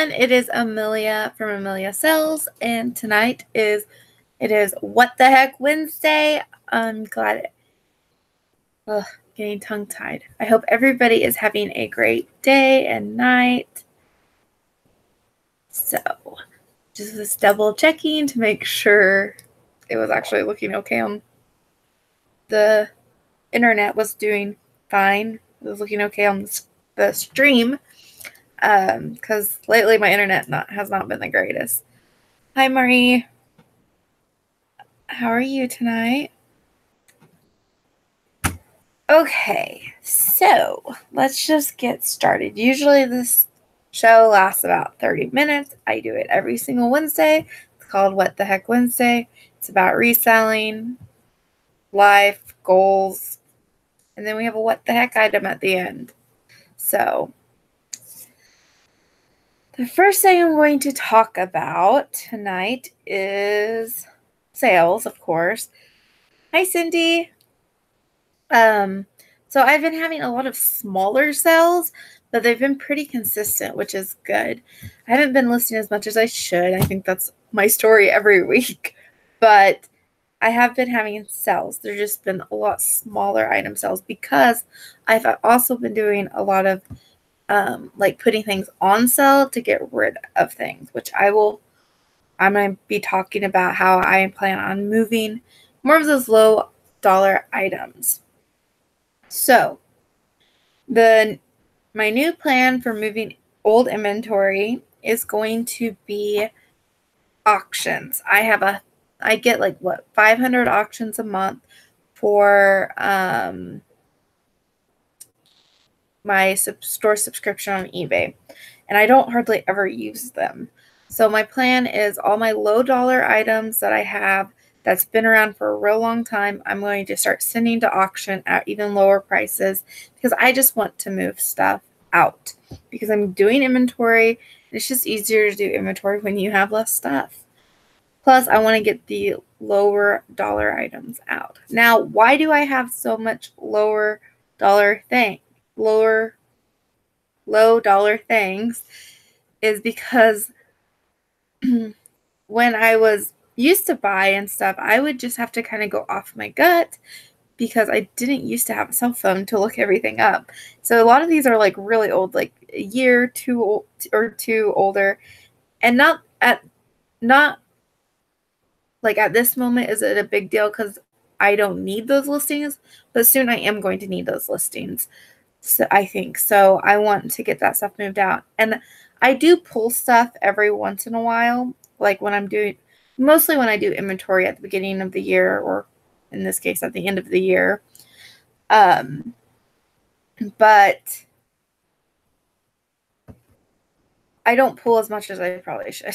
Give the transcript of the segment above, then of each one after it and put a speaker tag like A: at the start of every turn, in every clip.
A: everyone. It is Amelia from Amelia Sells, and tonight it is What the Heck Wednesday. I'm glad. Getting tongue-tied. I hope everybody is having a great day and night. So, just was double checking to make sure it was actually looking okay on the internet. Was doing fine. It was looking okay on the stream. Because lately my internet has not been the greatest. Hi, Marie. How are you tonight? Okay, so let's just get started. Usually this show lasts about 30 minutes. I do it every single Wednesday. It's called What the Heck Wednesday. It's about reselling, life, goals, and then we have a what the heck item at the end. So the first thing I'm going to talk about tonight is sales, of course. Hi, Cindy. So I've been having a lot of smaller sales, but they've been pretty consistent, which is good. I haven't been listing as much as I should. I think that's my story every week, but I have been having sales. There's just been a lot smaller item sales because I've also been doing a lot of like putting things on sale to get rid of things, which I'm going to be talking about how I plan on moving more of those low dollar items. So my new plan for moving old inventory is going to be auctions. I get like 500 auctions a month for my store subscription on eBay, and I don't hardly ever use them. So my plan is all my low dollar items that I have that's been around for a real long time, I'm going to start sending to auction at even lower prices because I just want to move stuff out because I'm doing inventory. It's just easier to do inventory when you have less stuff. Plus, I want to get the lower dollar items out. Now, why do I have so much low dollar things is because when I was used to buy and stuff, I would just have to kind of go off my gut because I didn't used to have a cell phone to look everything up. So a lot of these are like really old, like a year, two older, and not like at this moment is it a big deal because I don't need those listings, but soon I am going to need those listings. So I think so. I want to get that stuff moved out, and I do pull stuff every once in a while, like mostly when I do inventory at the beginning of the year, or in this case at the end of the year. But I don't pull as much as I probably should.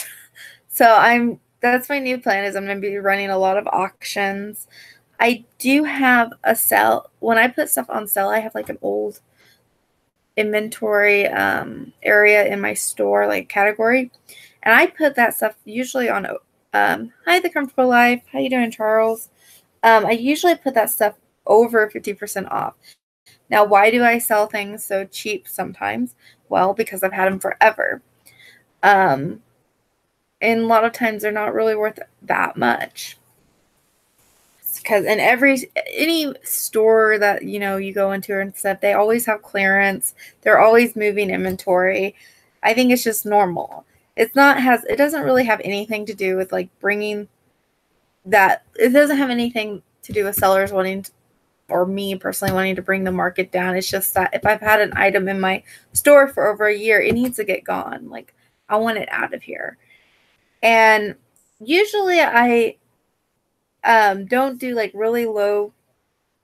A: So that's my new plan is I'm going to be running a lot of auctions. I do have a sale. When I put stuff on sale, I have like an old inventory area in my store, like category. And I put that stuff usually on, hi, The Comfortable Life. How you doing, Charles? I usually put that stuff over 50% off. Now, why do I sell things so cheap sometimes? Well, because I've had them forever. And a lot of times they're not really worth that much. Because in any store that, you go into and stuff, they always have clearance. They're always moving inventory. I think it's just normal. It doesn't really have anything to do with like bringing that. It doesn't have anything to do with sellers wanting to, or me personally wanting to bring the market down. It's just that if I've had an item in my store for over a year, it needs to get gone. Like I want it out of here. And usually I don't do like really low,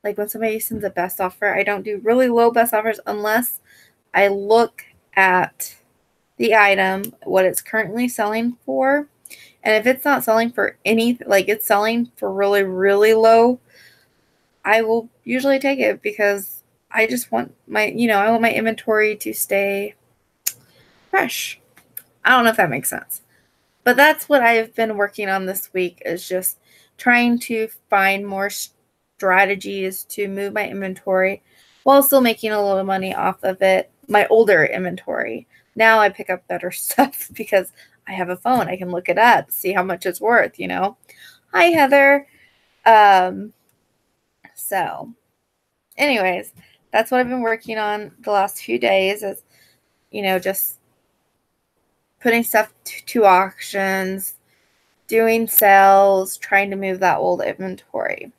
A: like when somebody sends a best offer, I don't do really low best offers unless I look at the item, what it's currently selling for. And if it's not selling for anything, like it's selling for really, really low, I will usually take it because I just want I want my inventory to stay fresh. I don't know if that makes sense. But that's what I've been working on this week is just trying to find more strategies to move my inventory while still making a little money off of it my older inventory. Now I pick up better stuff because I have a phone. I can look it up, see how much it's worth, you know. Hi, Heather. So anyways, that's what I've been working on the last few days is, you know, just putting stuff to auctions, doing sales, trying to move that old inventory.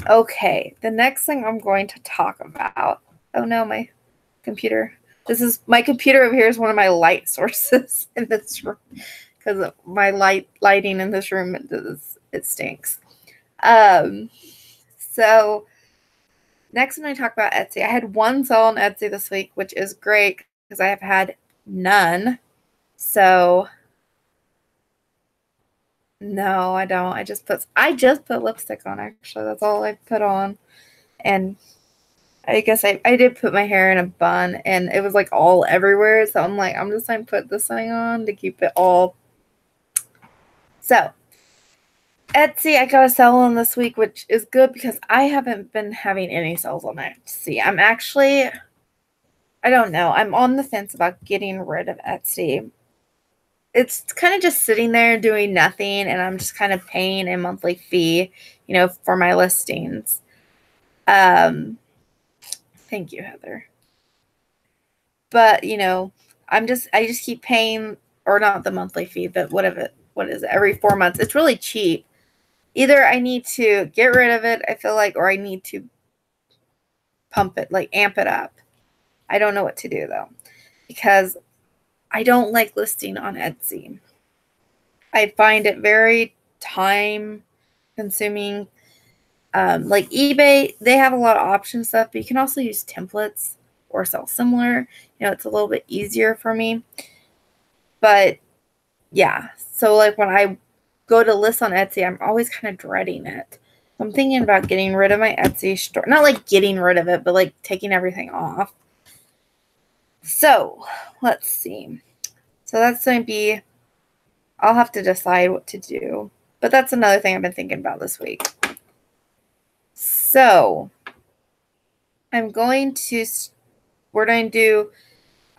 A: Okay, the next thing I'm going to talk about. Oh no, my computer. This is my computer over here is one of my light sources in this room because my lighting in this room it stinks. So next when I talk about Etsy, I had one sale on Etsy this week, which is great because I have had none. So no, I don't. I just put lipstick on actually. That's all I put on. And I guess I did put my hair in a bun and it was like all everywhere. So I'm like, I'm just going to put this thing on to keep it all. So Etsy, I got a sale on this week, which is good because I haven't been having any sales on Etsy. I don't know. I'm on the fence about getting rid of Etsy. It's kind of just sitting there doing nothing and I'm just kind of paying a monthly fee, you know, for my listings. Thank you, Heather. But, you know, I just keep paying, or not the monthly fee, but what is it, every 4 months. It's really cheap. Either I need to get rid of it, I feel like, or I need to pump it, like amp it up. I don't know what to do though, because I don't like listing on Etsy. I find it very time consuming. Like eBay, they have a lot of option stuff, but you can also use templates or sell similar. You know, it's a little bit easier for me. But yeah, so like when I go to list on Etsy, I'm always kind of dreading it. I'm thinking about getting rid of my Etsy store. Not like getting rid of it, but like taking everything off. So let's see. So that's going to be, I'll have to decide what to do. But that's another thing I've been thinking about this week. So we're going to do,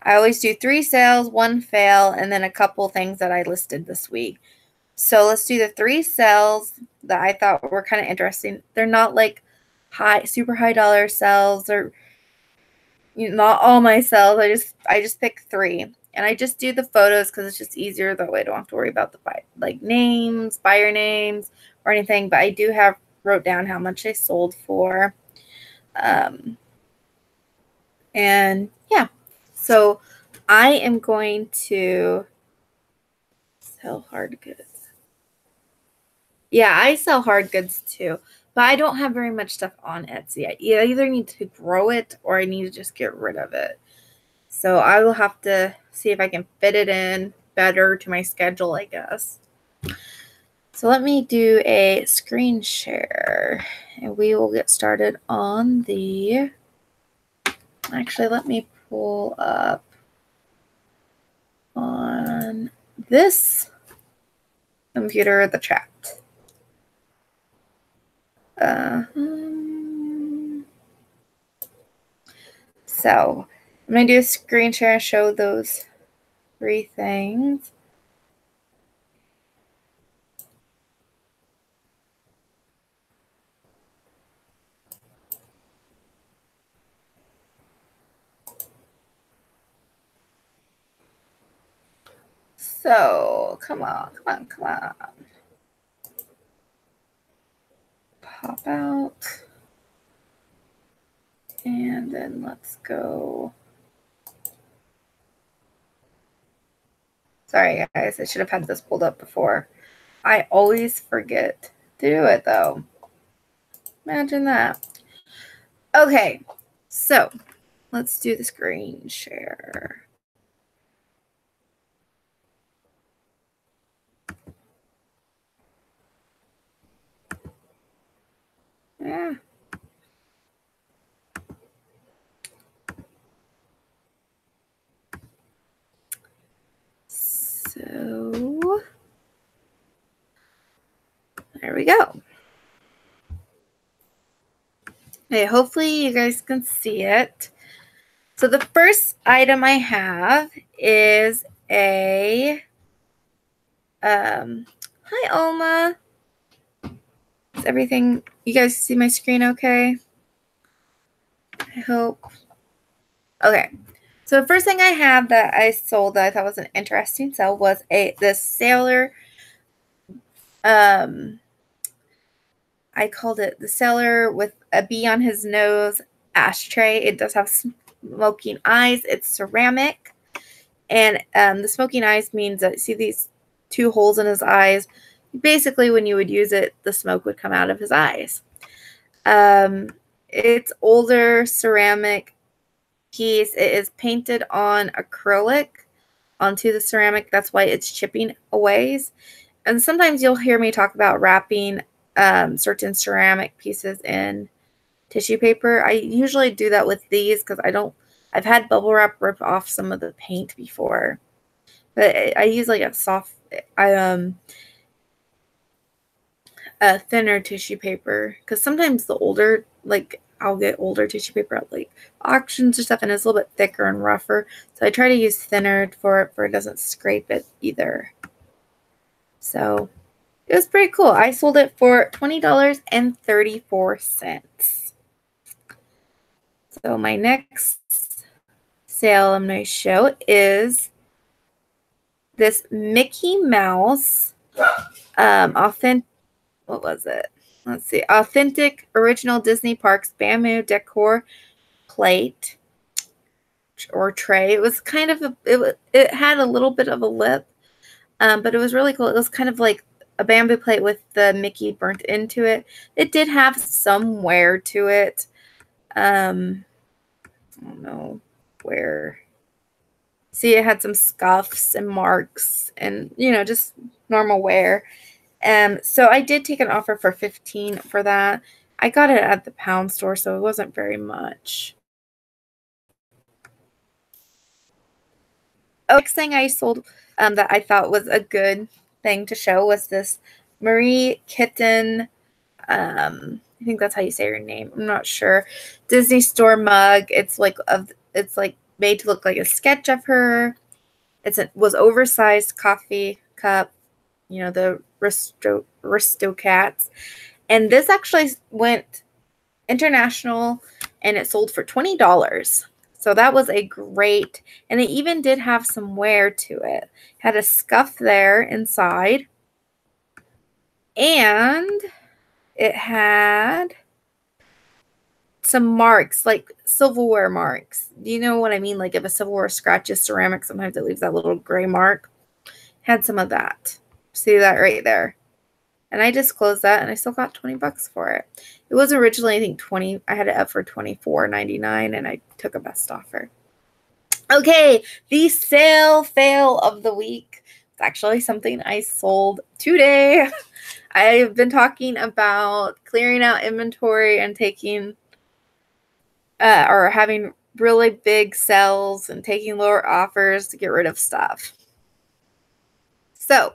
A: I always do 3 sales, 1 fail, and then a couple things that I listed this week. So let's do the 3 sales that I thought were kind of interesting. They're not like super high dollar sales, or not all my sales. I just pick 3. And I just do the photos because it's just easier. That way I don't have to worry about the names, buyer names, or anything. But I do wrote down how much they sold for. And yeah, so I am going to sell hard goods. Yeah, I sell hard goods too, but I don't have very much stuff on Etsy. I either need to grow it or I need to just get rid of it. So I will have to see if I can fit it in better to my schedule, I guess. So let me do a screen share and we will get started on the, actually let me pull up on this computer the chat. So I'm going to do a screen share and show those 3 things. So come on. Pop out. And then let's go. Sorry, guys. I should have had this pulled up before. I always forget to do it, though. Imagine that. Okay. So let's do the screen share. Yeah. So there we go. Okay, hopefully you guys can see it. So the first item I have is a, hi Alma. Is everything, you guys see my screen okay? I hope. Okay. So the first thing I have that I sold that I thought was an interesting sell was this Sailor, I called it the Sailor with a bee on his nose ashtray. It does have smoking eyes. It's ceramic. And the smoking eyes means that, see these two holes in his eyes? Basically, when you would use it, the smoke would come out of his eyes. It's older ceramic piece. It is painted on acrylic onto the ceramic. That's why it's chipping away. And sometimes you'll hear me talk about wrapping certain ceramic pieces in tissue paper. I usually do that with these because I've had bubble wrap rip off some of the paint before. But I use like a thinner tissue paper because sometimes the older, like I'll get older tissue paper at like auctions or stuff, and it's a little bit thicker and rougher. So I try to use thinner for it doesn't scrape it either. So it was pretty cool. I sold it for $20.34. So my next sale I'm going to show is this Mickey Mouse authentic, what was it? Let's see. Authentic original Disney Parks bamboo decor plate or tray. It was kind of it had a little bit of a lip, but it was really cool. It was kind of like a bamboo plate with the Mickey burnt into it. It did have some wear to it. I don't know where. See, it had some scuffs and marks and, just normal wear. So I did take an offer for $15 for that. I got it at the pound store, so it wasn't very much. Next thing I sold that I thought was a good thing to show was this Marie Kitten, I think that's how you say her name. I'm not sure. Disney store mug. It's like made to look like a sketch of her. Was oversized coffee cup, the Aristocats. And this actually went international and it sold for $20. So that was a great, and it even did have some wear to it. Had a scuff there inside. And it had some marks, like silverware marks. Do you know what I mean? Like if a silverware scratches ceramic, sometimes it leaves that little gray mark. Had some of that. See that right there? And I disclosed that, and I still got $20 for it. It was originally, I think, $20. I had it up for $24.99, and I took a best offer. Okay, the sale fail of the week. It's actually something I sold today. I've been talking about clearing out inventory and taking or having really big sales and taking lower offers to get rid of stuff. So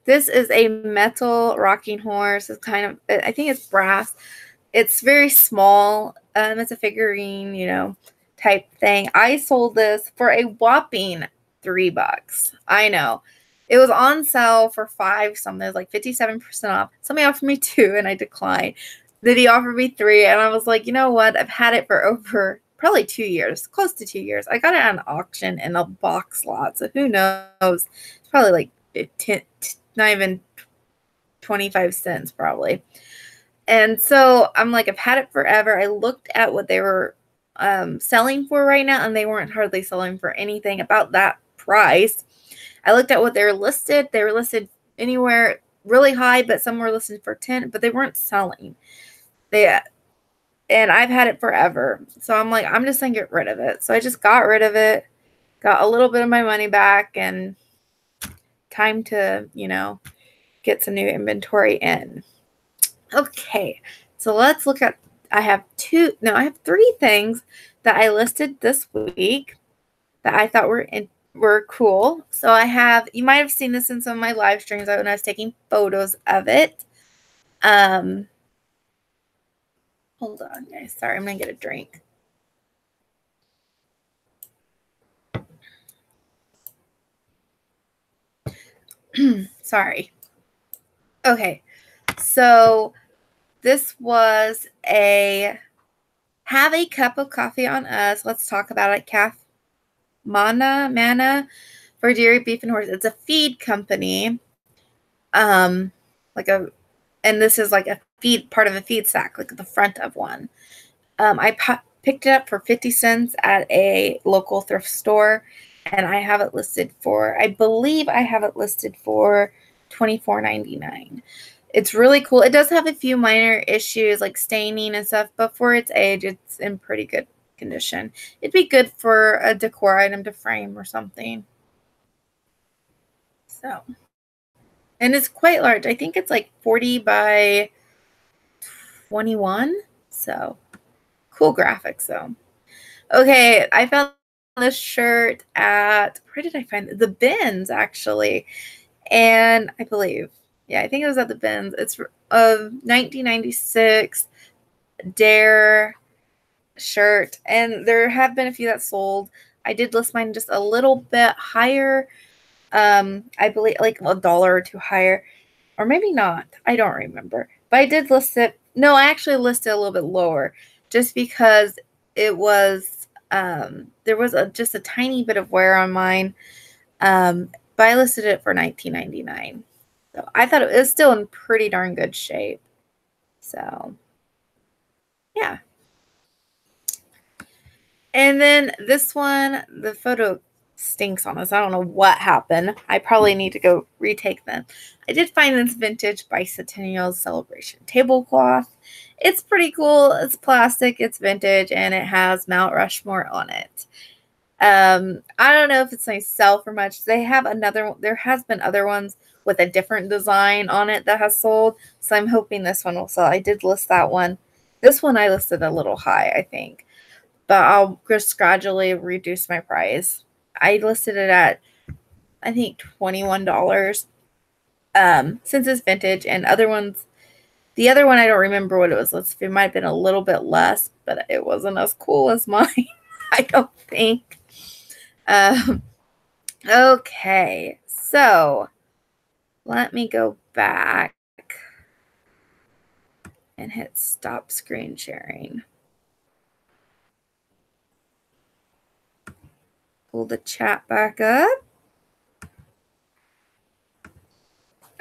A: this is a metal rocking horse. It's kind of, I think it's brass. It's very small. It's a figurine, type thing. I sold this for a whopping $3. I know. It was on sale for $5 something. It was like 57% off. Somebody offered me $2 and I declined. Then he offered me $3 and I was like, you know what? I've had it for over probably 2 years, close to 2 years. I got it on auction in a box lot. So who knows? It's probably like 10, not even 25 cents probably. And so I'm like, I've had it forever. I looked at what they were selling for right now, and they weren't hardly selling for anything about that price. I looked at what they were listed. They were listed anywhere really high, but some were listed for 10, but they weren't selling. And I've had it forever. So I'm like, I'm just going to get rid of it. So I just got rid of it, got a little bit of my money back, and time to, get some new inventory in. Okay, so let's look at, I have 3 things that I listed this week that I thought were cool. So I have, you might have seen this in some of my live streams when I was taking photos of it. Hold on, guys. Sorry, I'm going to get a drink. Sorry. Okay. So this was a have a cup of coffee on us. Let's talk about it. Mana for dairy, beef, and horse. It's a feed company. And this is like a feed part of a feed sack, like the front of one. I picked it up for 50 cents at a local thrift store, and I have it listed for, I believe I have it listed for $24.99. It's really cool. It does have a few minor issues like staining and stuff, but for its age, it's in pretty good condition. It'd be good for a decor item to frame or something. So, and it's quite large. I think it's like 40 by 21. So, cool graphics though. Okay, I found this shirt at, where did I find it? The Bins, actually. And I believe, yeah, I think it was at the Bins. It's a 1996 Dare shirt, and there have been a few that sold. I did list mine just a little bit higher. I believe like $1 or $2 higher, or maybe not. I don't remember, but I did list it. No, I actually listed a little bit lower, just because it was there was just a tiny bit of wear on mine. But I listed it for $19.99. So I thought it was still in pretty darn good shape. So yeah. And then this one, the photo stinks on this. I don't know what happened. I probably need to go retake them. I did find this vintage bicentennial celebration tablecloth. It's pretty cool. It's plastic, it's vintage, and it has Mount Rushmore on it. I don't know if it's myself or much. They have another one. There has been other ones with a different design on it that has sold. So I'm hoping this one will sell. I did list that one. This one I listed a little high, I think. But I'll just gradually reduce my price. I listed it at, I think, $21. Since it's vintage, and other ones, the other one I don't remember what it was. It might have been a little bit less, but it wasn't as cool as mine. I don't think. Okay, so let me go back and hit stop screen sharing. Pull the chat back up.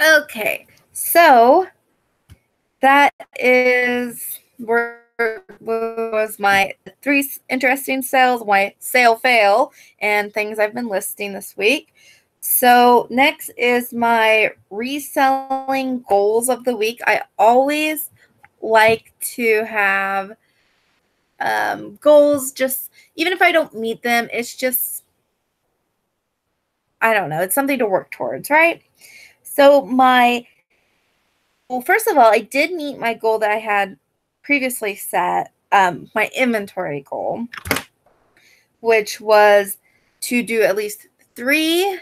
A: Okay, so that is where was my 3 interesting sales, my sale fail, and things I've been listing this week. So next is my reselling goals of the week. I always like to have goals, just even if I don't meet them, it's just, I don't know, it's something to work towards, right? So first of all, I did meet my goal that I had previously set, my inventory goal, which was to do at least 3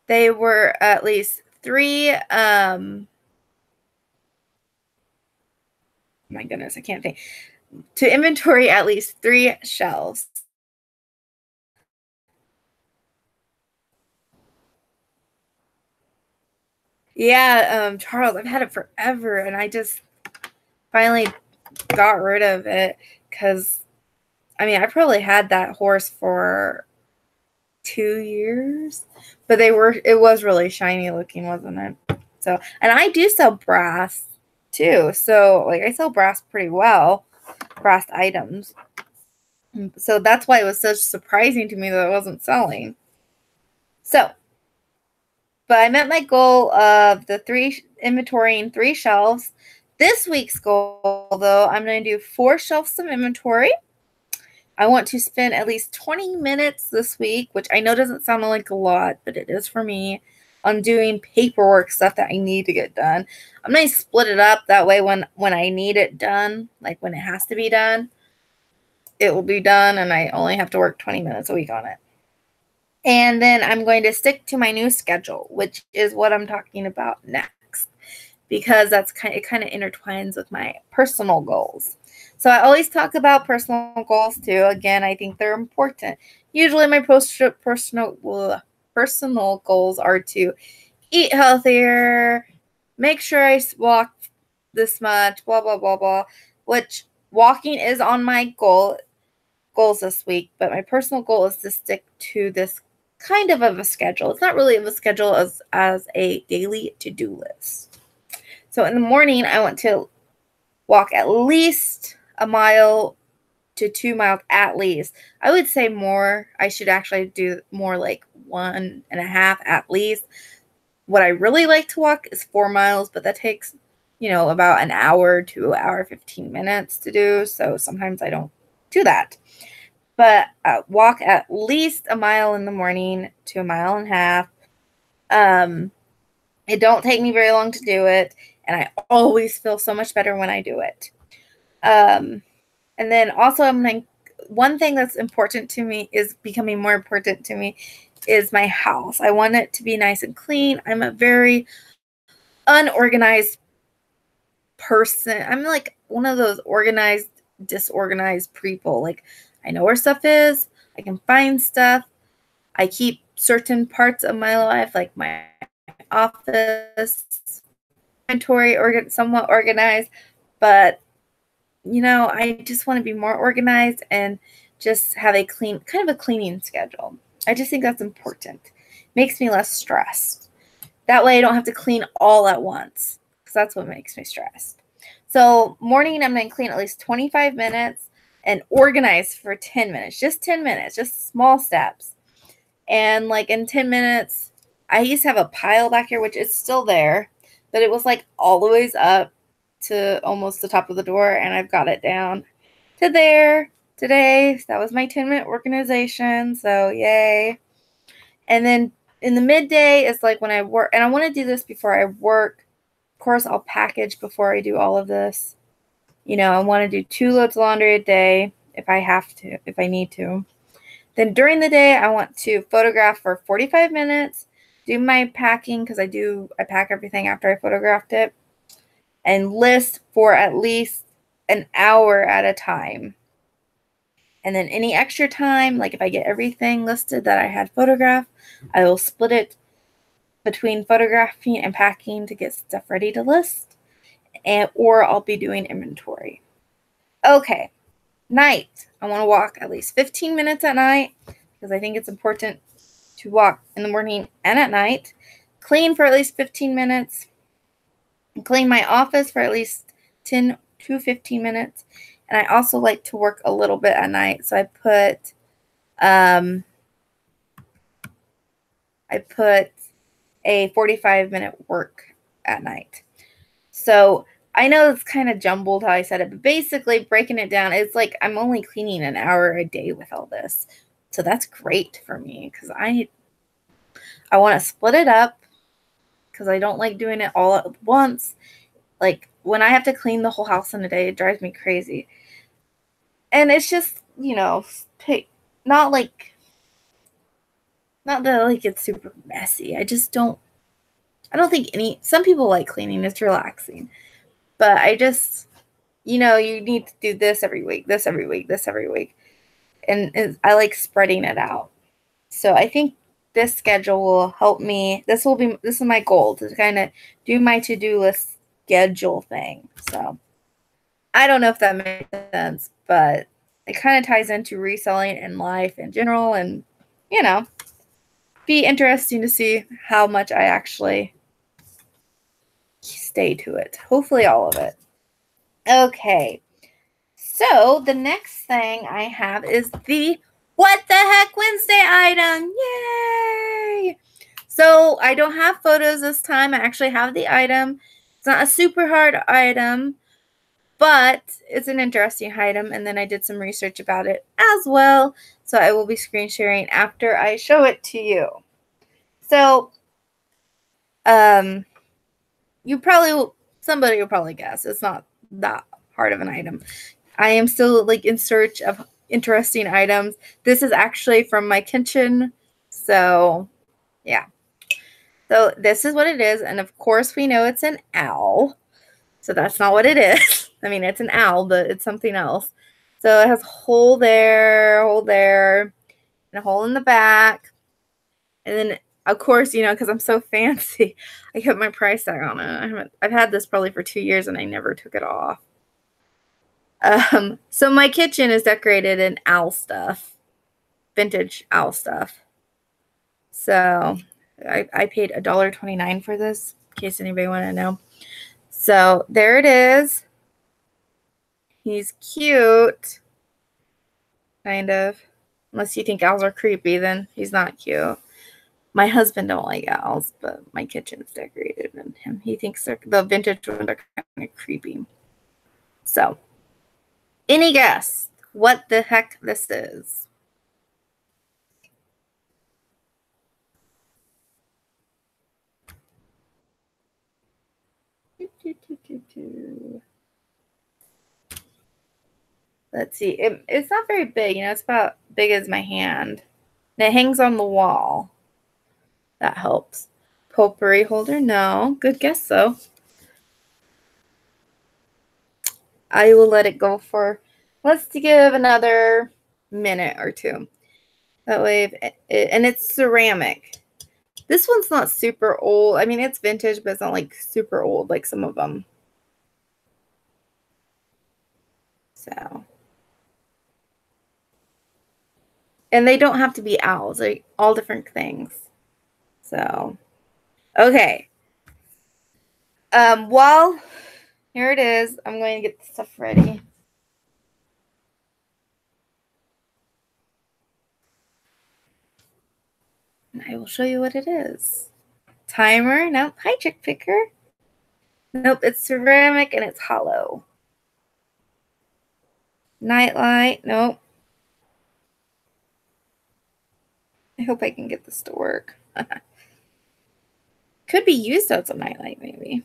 A: they were at least 3 my goodness, I can't think. To inventory at least 3 shelves. Yeah, Charles, I've had it forever, and I just finally got rid of it because, I mean, I probably had that horse for 2 years, but it was really shiny looking, wasn't it? So, and I do sell brass too. So, like, I sell brass pretty well, brass items. So that's why it was so surprising to me that it wasn't selling. So, but I met my goal of the 3 inventorying 3 shelves. This week's goal, though, I'm going to do 4 shelves of inventory. I want to spend at least 20 minutes this week, which I know doesn't sound like a lot, but it is for me, on doing paperwork stuff that I need to get done. I'm going to split it up. That way when I need it done, like when it has to be done, it will be done, and I only have to work 20 minutes a week on it. And then I'm going to stick to my new schedule, which is what I'm talking about next, because it kind of intertwines with my personal goals. So I always talk about personal goals too. Again, I think they're important. Usually my personal goals are to eat healthier, make sure I walk this much, blah, blah, blah, blah, which walking is on my goals this week, but my personal goal is to stick to this kind of a schedule. It's not really of a schedule as a daily to-do list. So in the morning, I want to walk at least a mile to 2 miles at least. I would say more. I should actually do more like 1.5 at least. What I really like to walk is 4 miles, but that takes, about an hour to an hour 15 minutes to do. So sometimes I don't do that. But walk at least a mile in the morning to 1.5 miles. It don't take me very long to do it, and I always feel so much better when I do it. And then also, one thing that's important to me is becoming more important to me is my house. I want it to be nice and clean. I'm a very unorganized person. I'm like one of those organized, disorganized people. Like, I know where stuff is. I can find stuff. I keep certain parts of my life, like my office, inventory, somewhat organized. But, I just want to be more organized and just have a kind of a cleaning schedule. I just think that's important. Makes me less stressed. That way I don't have to clean all at once, because that's what makes me stressed. So morning, I'm going to clean at least 25 minutes and organize for 10 minutes. Just 10 minutes, just small steps. And like in 10 minutes, I used to have a pile back here, which is still there, but it was like all the ways up to almost the top of the door, and I've got it down to there today. That was my 10-minute organization, so yay. And then in the midday is like when I work, and I want to do this before I work. Of course, I'll package before I do all of this. I want to do 2 loads of laundry a day if I need to. Then during the day, I want to photograph for 45 minutes, do my packing, because I pack everything after I photographed it, and list for at least an hour at a time. And then any extra time, like if I get everything listed that I had photographed, I will split it between photographing and packing to get stuff ready to list, or I'll be doing inventory. Okay, night. I want to walk at least 15 minutes at night, because I think it's important to walk in the morning and at night. Clean for at least 15 minutes. Clean my office for at least 10 to 15 minutes. And I also like to work a little bit at night. So I put a 45-minute work at night. So I know it's kind of jumbled how I said it, but basically breaking it down, it's like I'm only cleaning an hour a day with all this. So that's great for me, because I want to split it up, because I don't like doing it all at once. Like when I have to clean the whole house in a day, it drives me crazy. And it's just, not that like it's super messy. I don't think some people like cleaning. It's relaxing. But I just, you need to do this every week, this every week, this every week. And I like spreading it out. So I think this schedule will help me. This is my goal, to kind of do my to-do list schedule thing. So I don't know if that makes sense, but it kind of ties into reselling and life in general, and, be interesting to see how much I actually stay to it. Hopefully all of it. Okay. So the next thing I have is the What the Heck Wednesday item. Yay! So I don't have photos this time. I actually have the item. It's not a super hard item, but it's an interesting item. And then I did some research about it as well. So I will be screen sharing after I show it to you. So, somebody will probably guess it's not that hard of an item. I am still like in search of interesting items. This is actually from my kitchen. So, yeah. So this is what it is. And of course we know it's an owl. So that's not what it is. I mean, it's an owl, but it's something else. So it has hole there, and a hole in the back. And then, of course, you know, because I'm so fancy, I put my price tag on it. I've had this probably for 2 years, and I never took it off. So my kitchen is decorated in owl stuff, vintage owl stuff. So I paid $1.29 for this, in case anybody want to know. So there it is. He's cute, kind of. Unless you think owls are creepy, then he's not cute. My husband don't like owls, but my kitchen's decorated in him. He thinks the vintage ones are kind of creepy. So, any guess what the heck this is? Let's see. It's not very big. You know, it's about big as my hand. And it hangs on the wall. That helps. Potpourri holder? No. Good guess, though. I will let it go for, let's give another minute or two. That way, and it's ceramic. This one's not super old. I mean, it's vintage, but it's not like super old like some of them. So. And they don't have to be owls. Like all different things. So. Okay. Well, here it is. I'm going to get the stuff ready. And I will show you what it is. Timer. Nope. Hi, chick picker. Nope. It's ceramic and it's hollow. Nightlight. Nope. I hope I can get this to work. Could be used as a nightlight, maybe.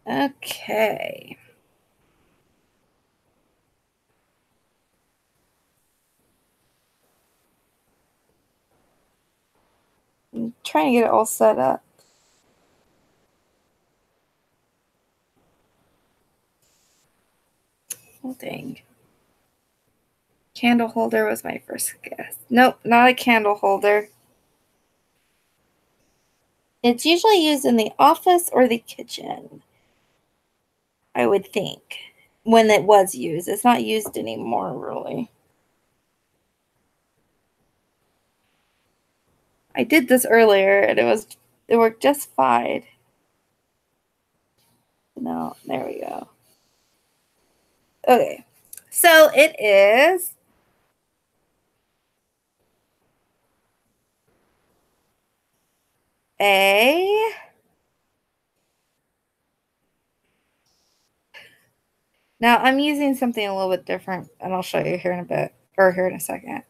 A: Okay. I'm trying to get it all set up. Oh, dang. Candle holder was my first guess. Nope, not a candle holder. It's usually used in the office or the kitchen, I would think, when it was used. It's not used anymore, really. I did this earlier, and it worked just fine. No, there we go. Okay, so it is a now I'm using something a little bit different, and I'll show you here in a bit, or here in a second.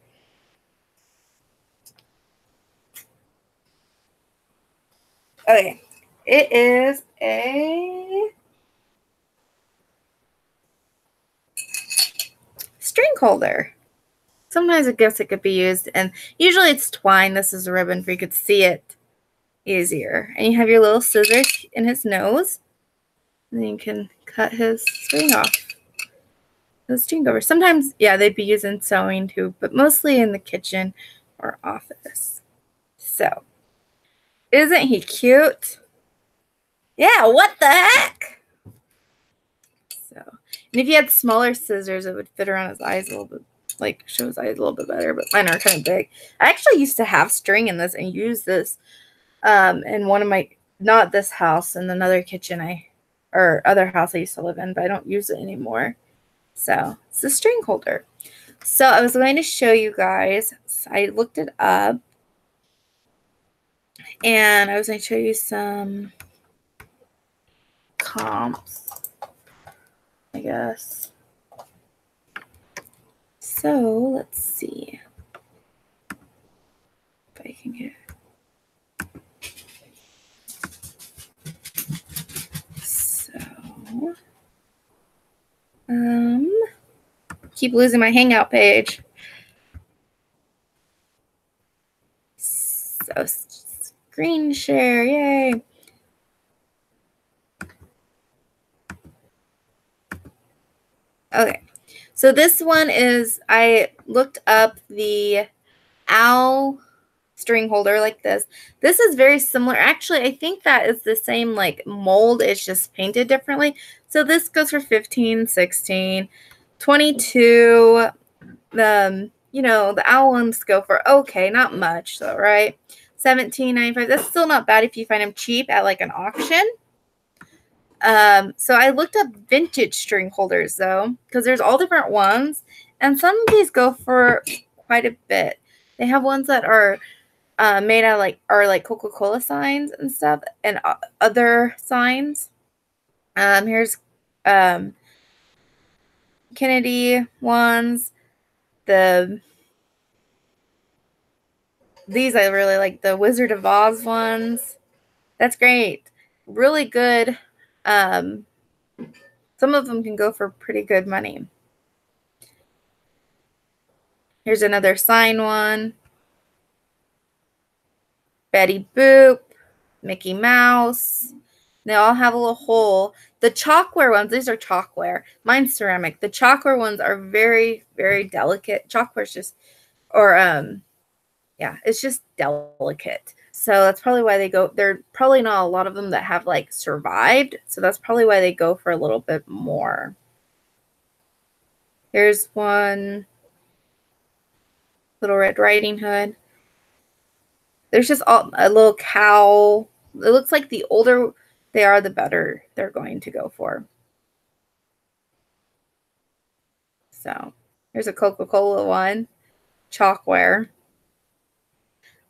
A: Okay, it is a string holder. Sometimes I guess it could be used, and usually it's twine. This is a ribbon for you could see it easier. And you have your little scissors in his nose, and then you can cut his string off. The string over. Sometimes, yeah, they'd be used in sewing too, but mostly in the kitchen or office. So, isn't he cute? Yeah, what the heck? So, and if you had smaller scissors, it would fit around his eyes a little bit, like show his eyes a little bit better, but mine are kind of big. I actually used to have string in this and use this in one of my, not this house, in another kitchen or other house I used to live in, but I don't use it anymore. So it's a string holder. So I was going to show you guys, so I looked it up, and I was going to show you some comps, I guess. So let's see if I can get keep losing my Hangout page. So screen share, yay. Okay, so this one is, I looked up the owl string holder like this. This is very similar. Actually, I think that is the same like mold. It's just painted differently. So this goes for 15, 16, 22. You know, the owl ones go for okay, not much though, right? 17.95. That's still not bad if you find them cheap at like an auction. So I looked up vintage string holders though, because there's all different ones, and some of these go for quite a bit. They have ones that are made out of like Coca-Cola signs and stuff, and other signs. Here's Kennedy ones. These I really like, the Wizard of Oz ones. That's great. Really good. Some of them can go for pretty good money. Here's another sign one. Betty Boop, Mickey Mouse. They all have a little hole. The chalkware ones, these are chalkware. Mine's ceramic. The chalkware ones are very, very delicate. Chalkware's just, or yeah, it's just delicate. So that's probably why they go, there are probably not a lot of them that have like survived. So that's probably why they go for a little bit more. Here's one. Little Red Riding Hood. There's just a little cow. It looks like the older they are, the better they're going to go for. So here's a Coca-Cola one. Chalkware.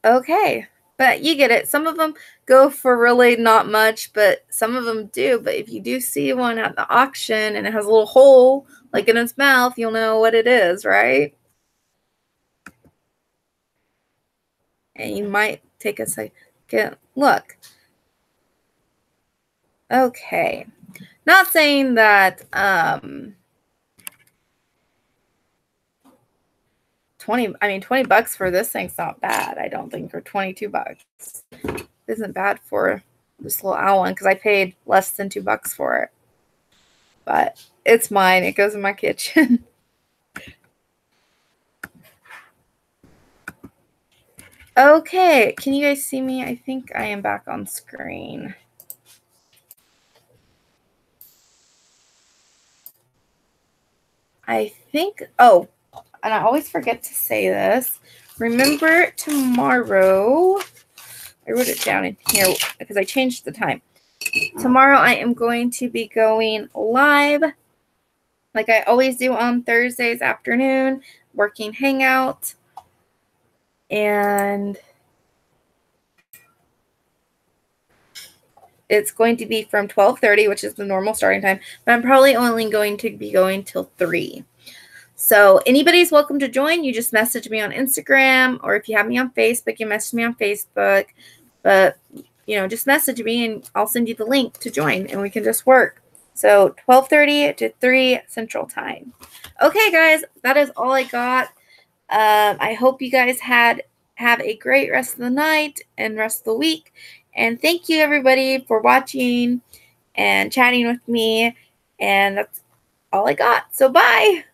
A: Okay, but you get it. Some of them go for really not much, but some of them do. But if you do see one at the auction and it has a little hole like in its mouth, you'll know what it is, right? And you might take a second look. Okay. Not saying that 20 bucks for this thing's not bad, I don't think, for 22 bucks. Isn't bad for this little owl one because I paid less than $2 for it. But it's mine. It goes in my kitchen. Okay, can you guys see me? I think I am back on screen. I think, oh, and I always forget to say this. Remember tomorrow, I wrote it down in here because I changed the time. Tomorrow I am going to be going live like I always do on Thursdays afternoon, working hangout. And it's going to be from 12:30, which is the normal starting time, but I'm probably only going to be going till 3. So anybody's welcome to join. You just message me on Instagram, or if you have me on Facebook, you message me on Facebook. But, you know, just message me and I'll send you the link to join and we can just work. So 12:30 to 3 Central Time. Okay, guys, that is all I got. I hope you guys have a great rest of the night and rest of the week. And thank you, everybody, for watching and chatting with me. And that's all I got. So bye.